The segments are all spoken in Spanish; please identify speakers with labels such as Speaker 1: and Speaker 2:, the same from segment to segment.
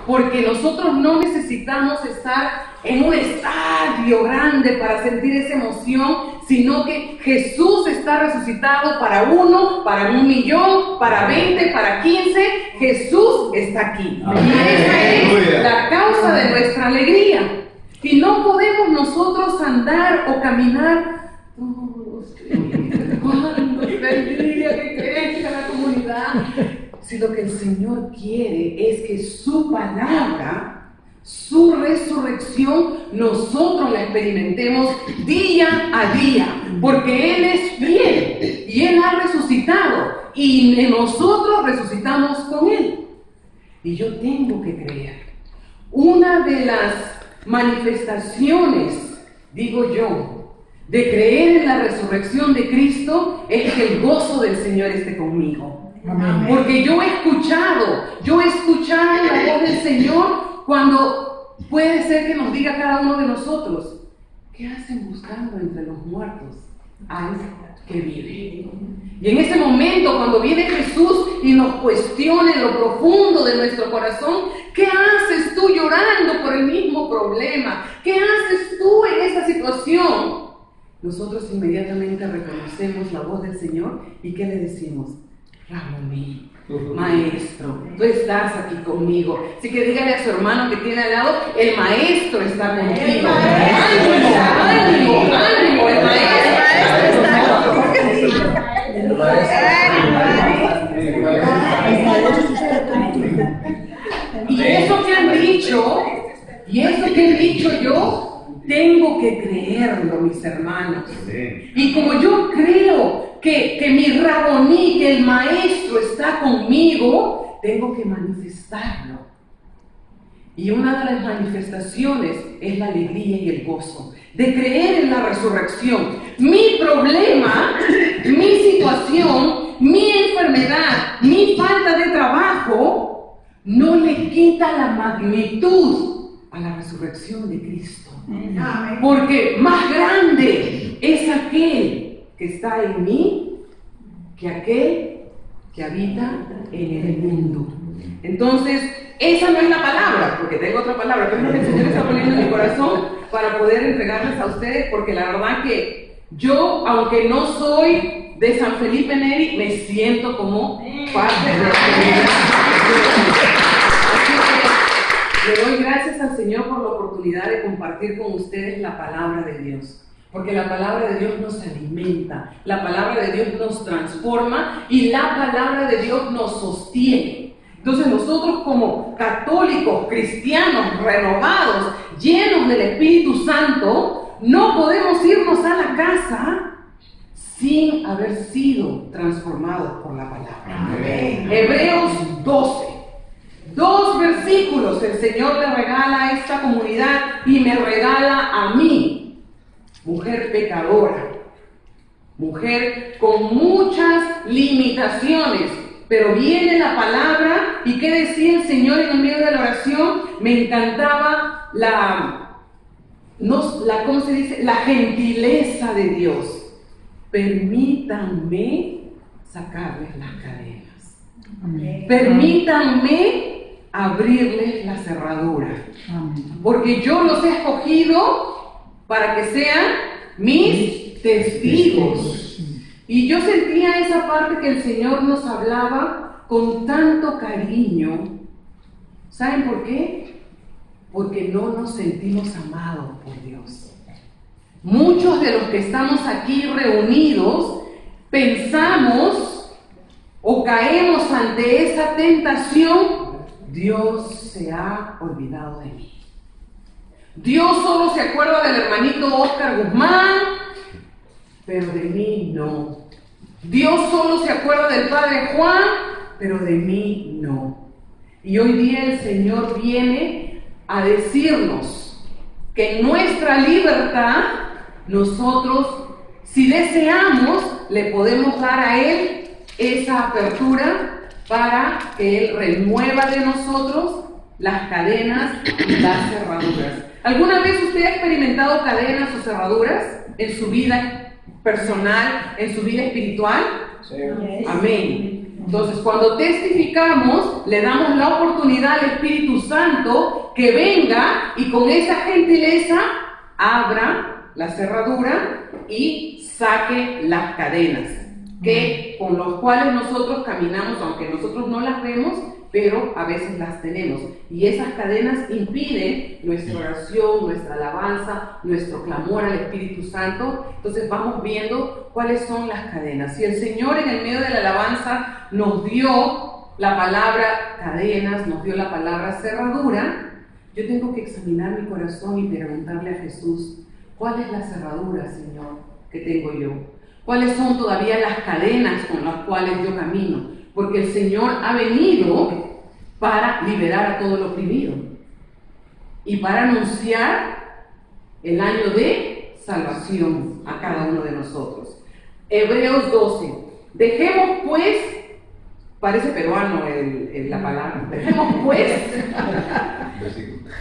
Speaker 1: porque nosotros no necesitamos estar en un estadio grande para sentir esa emoción, sino que Jesús está resucitado para 1, para 1,000,000, para 20, para 15. Jesús está aquí. Amén. Y esa es la causa de nuestra alegría. Y no podemos nosotros andar o caminar el día que crezca la comunidad. Si lo que el Señor quiere es que su palabra, su resurrección, nosotros la experimentemos día a día, porque Él es fiel y Él ha resucitado y nosotros resucitamos con Él. Y yo tengo que creer. Una de las manifestaciones, digo yo, de creer en la resurrección de Cristo es que el gozo del Señor esté conmigo. Amén. Porque yo he escuchado la voz del Señor cuando puede ser que nos diga cada uno de nosotros: ¿qué hacen buscando entre los muertos al que vive? Y en ese momento, cuando viene Jesús y nos cuestiona en lo profundo de nuestro corazón, ¿qué haces tú llorando por el mismo problema? ¿Qué haces tú en esa situación? Nosotros inmediatamente reconocemos la voz del Señor y ¿qué le decimos? Ramoní, maestro, tú estás aquí conmigo. Así que dígale a su hermano que tiene al lado: el maestro está contigo. ¡Ánimo, ánimo, ánimo! El maestro está contigo. Y eso que han dicho yo, tengo que creerlo, mis hermanos. Y como yo creo que mi Raboní, que el maestro está conmigo, tengo que manifestarlo. Y una de las manifestaciones es la alegría y el gozo de creer en la resurrección. Mi problema, mi situación, mi enfermedad, mi falta de trabajo no le quita la magnitud a la resurrección de Cristo. Porque más grande es aquel que está en mí que aquel que habita en el mundo. Entonces, esa no es la palabra, porque tengo otra palabra, pero es lo que el Señor está poniendo en mi corazón para poder entregarles a ustedes, porque la verdad que yo, aunque no soy de San Felipe Neri, me siento como parte de la comunidad. Le doy gracias al Señor por la oportunidad de compartir con ustedes la palabra de Dios. Porque la palabra de Dios nos alimenta, la palabra de Dios nos transforma y la palabra de Dios nos sostiene. Entonces nosotros como católicos, cristianos, renovados, llenos del Espíritu Santo, no podemos irnos a la casa sin haber sido transformados por la palabra. Amén. Hebreos 12. 2 versículos el Señor le regala a esta comunidad y me regala a mí. Mujer pecadora, mujer con muchas limitaciones, pero viene la palabra. ¿Y qué decía el Señor en el medio de la oración? Me encantaba ¿cómo se dice? La gentileza de Dios. Permítanme sacarles las cadenas. Amén. Permítanme abrirles la cerradura. Amén. Porque yo los he escogido para que sean mis testigos. Y yo sentía esa parte que el Señor nos hablaba con tanto cariño. ¿Saben por qué? Porque no nos sentimos amados por Dios. Muchos de los que estamos aquí reunidos pensamos o caemos ante esa tentación: Dios se ha olvidado de mí. Dios solo se acuerda del hermanito Oscar Guzmán, pero de mí no. Dios solo se acuerda del padre Juan, pero de mí no. Y hoy día el Señor viene a decirnos que en nuestra libertad, nosotros, si deseamos, le podemos dar a Él esa apertura para que Él remueva de nosotros las cadenas y las cerraduras. ¿Alguna vez usted ha experimentado cadenas o cerraduras en su vida personal, en su vida espiritual? Sí. Amén. Entonces, cuando testificamos, le damos la oportunidad al Espíritu Santo que venga y con esa gentileza abra la cerradura y saque las cadenas con los cuales nosotros caminamos, aunque nosotros no las vemos, pero a veces las tenemos. Y esas cadenas impiden nuestra oración, nuestra alabanza, nuestro clamor al Espíritu Santo. Entonces vamos viendo cuáles son las cadenas. Si el Señor en el medio de la alabanza nos dio la palabra cadenas, nos dio la palabra cerradura, yo tengo que examinar mi corazón y preguntarle a Jesús, ¿cuál es la cerradura, Señor, que tengo yo? ¿Cuáles son todavía las cadenas con las cuales yo camino? Porque el Señor ha venido para liberar a todo lo oprimido y para anunciar el año de salvación a cada uno de nosotros. Hebreos 12. Dejemos pues, parece peruano la palabra, dejemos pues,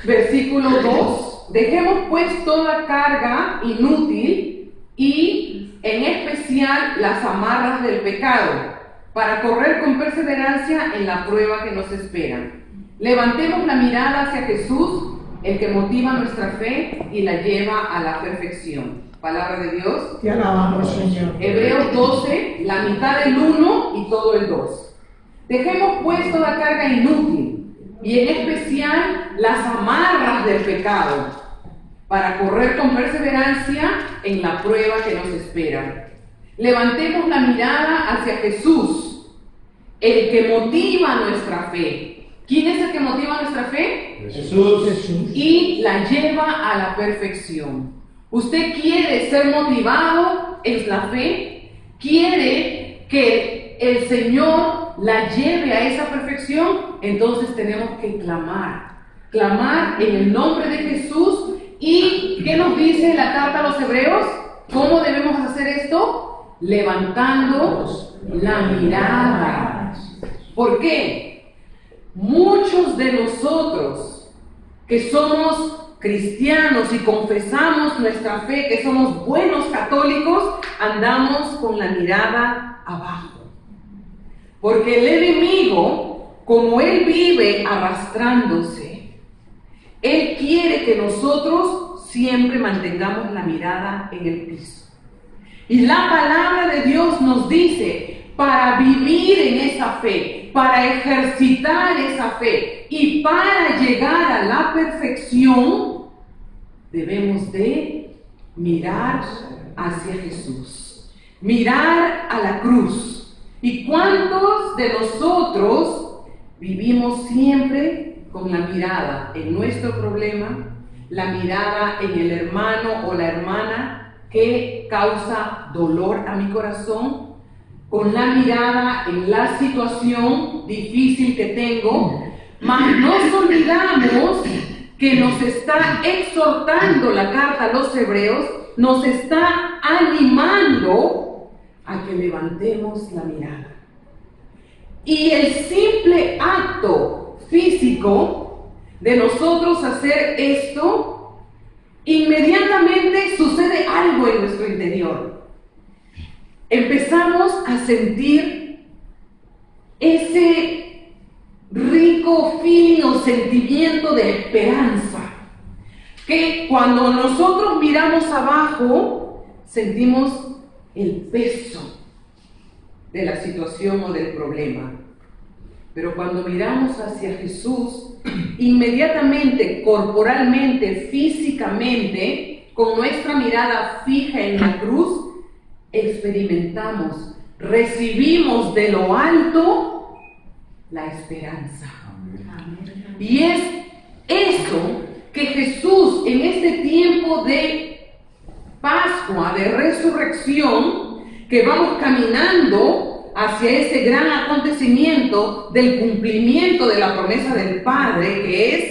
Speaker 1: versículo 2, dejemos pues toda carga inútil y en especial las amarras del pecado, para correr con perseverancia en la prueba que nos espera. Levantemos la mirada hacia Jesús, el que motiva nuestra fe y la lleva a la perfección. Palabra de Dios.
Speaker 2: Te alabamos, Señor.
Speaker 1: Hebreos 12, la mitad del 1 y todo el 2. Dejemos pues toda carga inútil y en especial las amarras del pecado, para correr con perseverancia en la prueba que nos espera. Levantemos la mirada hacia Jesús, el que motiva nuestra fe. ¿Quién es el que motiva nuestra fe?
Speaker 2: Jesús.
Speaker 1: Y la lleva a la perfección. ¿Usted quiere ser motivado en la fe? ¿Quiere que el Señor la lleve a esa perfección? Entonces tenemos que clamar en el nombre de Jesús. ¿Y qué nos dice la carta a los Hebreos? ¿Cómo debemos hacer esto? Levantando la mirada. ¿Por qué? Muchos de nosotros que somos cristianos y confesamos nuestra fe, que somos buenos católicos, andamos con la mirada abajo. Porque el enemigo, como él vive arrastrándose, él quiere que nosotros siempre mantengamos la mirada en el piso. Y la palabra de Dios nos dice, para vivir en esa fe, para ejercitar esa fe y para llegar a la perfección, debemos de mirar hacia Jesús, mirar a la cruz. ¿Y cuántos de nosotros vivimos siempre con la mirada en nuestro problema, la mirada en el hermano o la hermana que causa dolor a mi corazón, con la mirada en la situación difícil que tengo? Mas nos olvidamos que nos está exhortando la carta a los Hebreos, nos está animando a que levantemos la mirada. Y el simple acto físico de nosotros hacer esto, inmediatamente sucede algo en nuestro interior. Empezamos a sentir ese rico feeling o sentimiento de esperanza, que cuando nosotros miramos abajo sentimos el peso de la situación o del problema. Pero cuando miramos hacia Jesús, inmediatamente, corporalmente, físicamente, con nuestra mirada fija en la cruz, experimentamos, recibimos de lo alto la esperanza. Y es eso que Jesús en este tiempo de Pascua, de resurrección, que vamos caminando hacia ese gran acontecimiento del cumplimiento de la promesa del Padre, que es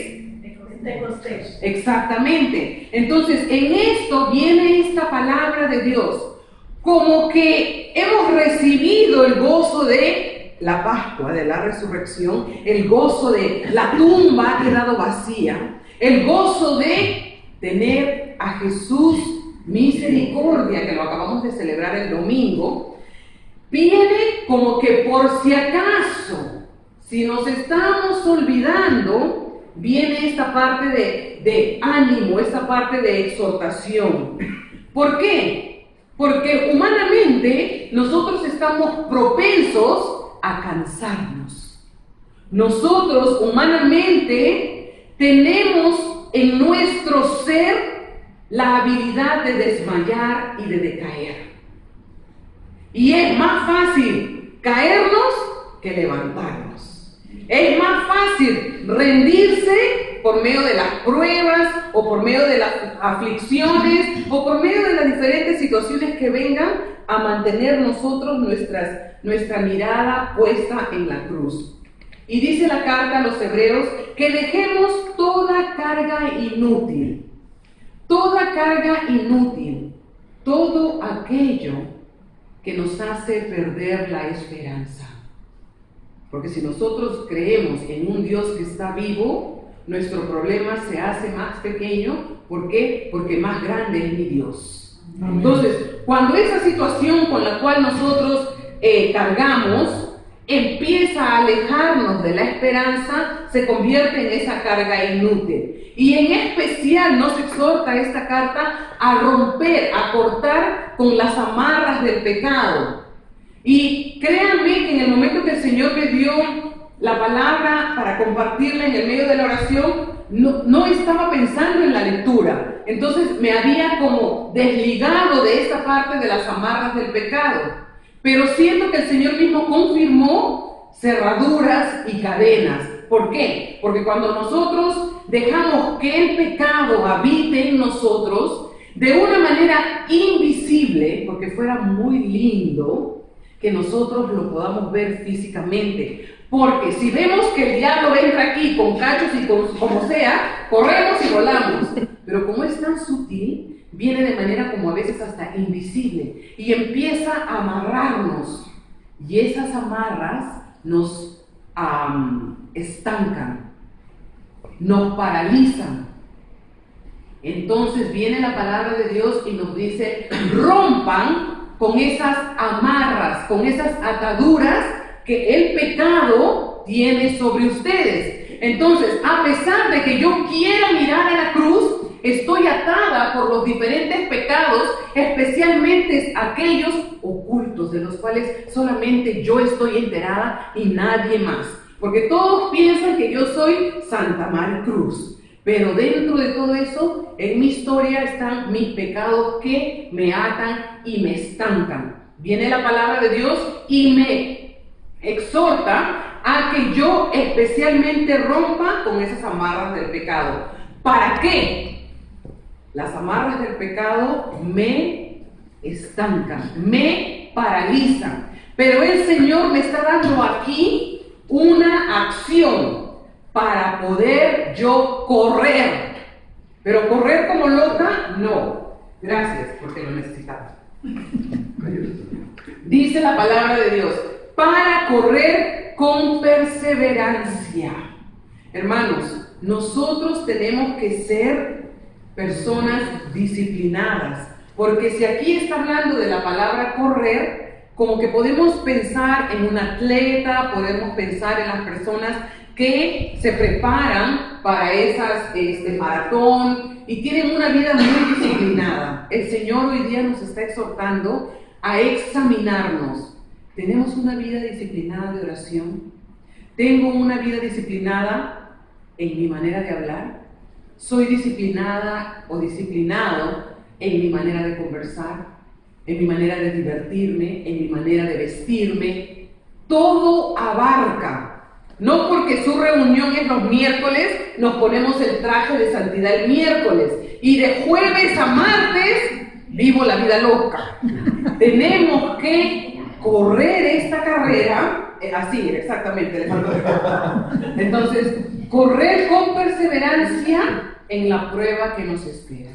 Speaker 1: Pentecostés. Exactamente. Entonces, en esto viene esta palabra de Dios, como que hemos recibido el gozo de la Pascua, de la resurrección, el gozo de la tumba ha quedado vacía, el gozo de tener a Jesús misericordia, que lo acabamos de celebrar el domingo. viene como que por si acaso, si nos estamos olvidando, viene esta parte de ánimo, esta parte de exhortación. ¿Por qué? Porque humanamente nosotros estamos propensos a cansarnos. Nosotros humanamente tenemos en nuestro ser la habilidad de desmayar y de decaer. Y es más fácil caernos que levantarnos. Es más fácil rendirse por medio de las pruebas o por medio de las aflicciones o por medio de las diferentes situaciones que vengan a mantener nosotros nuestra mirada puesta en la cruz. Y dice la carta a los hebreos que dejemos toda carga inútil, todo aquello que nos hace perder la esperanza. Porque si nosotros creemos en un Dios que está vivo, nuestro problema se hace más pequeño. ¿Por qué? Porque más grande es mi Dios. Amén. Entonces, cuando esa situación con la cual nosotros cargamos empieza a alejarnos de la esperanza, se convierte en esa carga inútil. Y en especial nos exhorta esta carta a romper, a cortar con las amarras del pecado. Y créanme que en el momento que el Señor me dio la palabra para compartirla en el medio de la oración, no estaba pensando en la lectura. Entonces me había como desligado de esta parte de las amarras del pecado. Pero siento que el Señor mismo confirmó cerraduras y cadenas. ¿Por qué? Porque cuando nosotros dejamos que el pecado habite en nosotros de una manera invisible, porque fuera muy lindo que nosotros lo podamos ver físicamente. Porque si vemos que el diablo entra aquí con cachos y como sea, corremos y volamos. Pero como es tan sutil, viene de manera como a veces hasta invisible y empieza a amarrarnos. Y esas amarras nos estancan, nos paralizan. Entonces viene la palabra de Dios y nos dice: rompan con esas amarras, con esas ataduras que el pecado tiene sobre ustedes. Entonces, a pesar de que yo quiera mirar a la cruz, estoy atada por los diferentes pecados, especialmente aquellos ocultos, de los cuales solamente yo estoy enterada y nadie más. Porque todos piensan que yo soy Santa Maricruz. Pero dentro de todo eso, en mi historia están mis pecados que me atan y me estancan. Viene la palabra de Dios y me exhorta a que yo especialmente rompa con esas amarras del pecado. ¿Para qué? Las amarras del pecado me estancan, me paralizan. Pero el Señor me está dando aquí una acción para poder yo correr. Pero correr como loca, no. Gracias, porque lo necesitaba. Dice la palabra de Dios: para correr con perseverancia. Hermanos, nosotros tenemos que ser personas disciplinadas, porque si aquí está hablando de la palabra correr, como que podemos pensar en un atleta, podemos pensar en las personas que se preparan para esas maratón y tienen una vida muy disciplinada. El Señor hoy día nos está exhortando a examinarnos. ¿Tenemos una vida disciplinada de oración? ¿Tengo una vida disciplinada en mi manera de hablar? ¿Soy disciplinada o disciplinado en mi manera de conversar, en mi manera de divertirme, en mi manera de vestirme? Todo abarca. No porque su reunión es los miércoles, nos ponemos el traje de santidad el miércoles y de jueves a martes vivo la vida loca. Tenemos que correr esta carrera, así exactamente, le faltó. Entonces, correr con perseverancia en la prueba que nos espera.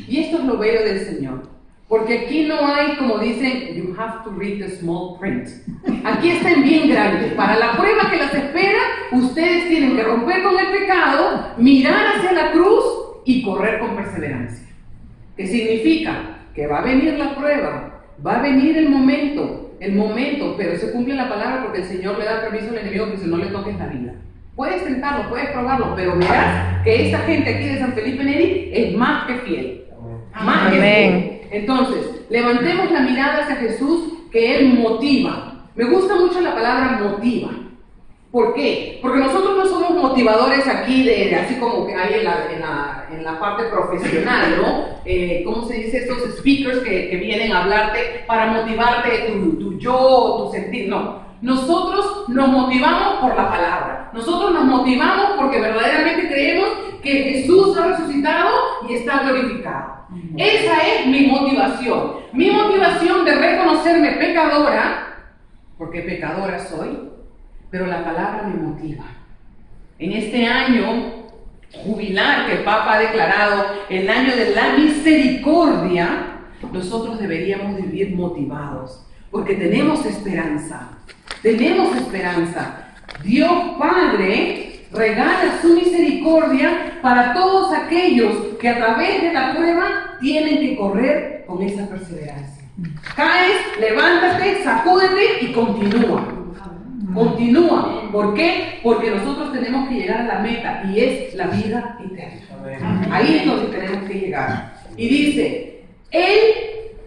Speaker 1: Y esto es lo bello del Señor. Porque aquí no hay, como dicen, you have to read the small print. Aquí está en bien grande. Para la prueba que las espera, ustedes tienen que romper con el pecado, mirar hacia la cruz y correr con perseverancia. ¿Qué significa? Que va a venir la prueba, va a venir el momento el momento, pero se cumple la palabra porque el Señor le da permiso al enemigo que si no le toques la vida. Puedes tentarlo, puedes probarlo, pero verás que esta gente aquí de San Felipe Neri es más que fiel. Más que fiel. Entonces, levantemos la mirada hacia Jesús, que Él motiva. Me gusta mucho la palabra motiva. ¿Por qué? Porque nosotros no somos motivadores aquí, así como que hay en la parte profesional, ¿no? ¿Cómo se dice? Estos speakers que vienen a hablarte para motivarte tu yo, tu sentir. No. Nosotros nos motivamos por la palabra. Nosotros nos motivamos porque verdaderamente creemos que Jesús ha resucitado y está glorificado. Esa es mi motivación. Mi motivación de reconocerme pecadora, porque pecadora soy, pero la palabra me motiva. En este año jubilar que el Papa ha declarado, el año de la misericordia, nosotros deberíamos vivir motivados, porque tenemos esperanza. Tenemos esperanza. Dios Padre regala su misericordia para todos aquellos que a través de la prueba tienen que correr con esa perseverancia. Caes, levántate, sacúdete y continúa. Continúa. ¿Por qué? Porque nosotros tenemos que llegar a la meta y es la vida eterna. Ahí es donde tenemos que llegar. Y dice, Él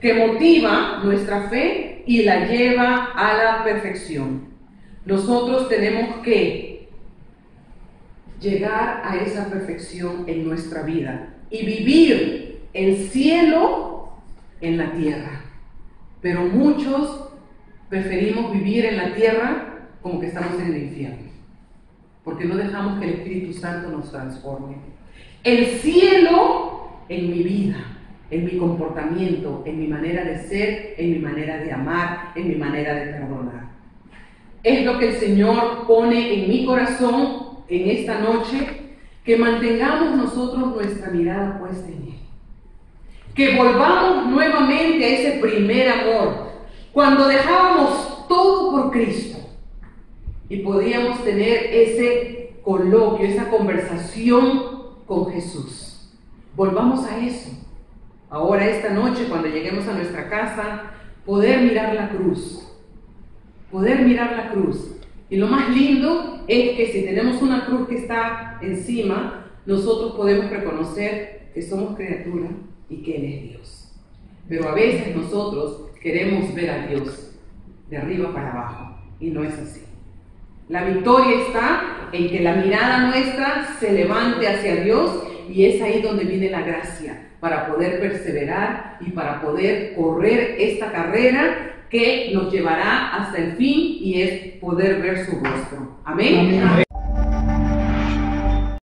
Speaker 1: que motiva nuestra fe y la lleva a la perfección. Nosotros tenemos que llegar a esa perfección en nuestra vida y vivir el cielo en la tierra. Pero muchos preferimos vivir en la tierra como que estamos en el infierno, porque no dejamos que el Espíritu Santo nos transforme. El cielo en mi vida, en mi comportamiento, en mi manera de ser, en mi manera de amar, en mi manera de perdonar. Es lo que el Señor pone en mi corazón en esta noche, que mantengamos nosotros nuestra mirada puesta en Él. Que volvamos nuevamente a ese primer amor, cuando dejábamos todo por Cristo y podíamos tener ese coloquio, esa conversación con Jesús. Volvamos a eso. Ahora, esta noche, cuando lleguemos a nuestra casa, poder mirar la cruz. Poder mirar la cruz. Y lo más lindo es que si tenemos una cruz que está encima, nosotros podemos reconocer que somos criaturas y que Él es Dios. Pero a veces nosotros queremos ver a Dios de arriba para abajo, y no es así. La victoria está en que la mirada nuestra se levante hacia Dios, y es ahí donde viene la gracia para poder perseverar y para poder correr esta carrera que nos llevará hasta el fin, y es poder ver su rostro. Amén. Amén.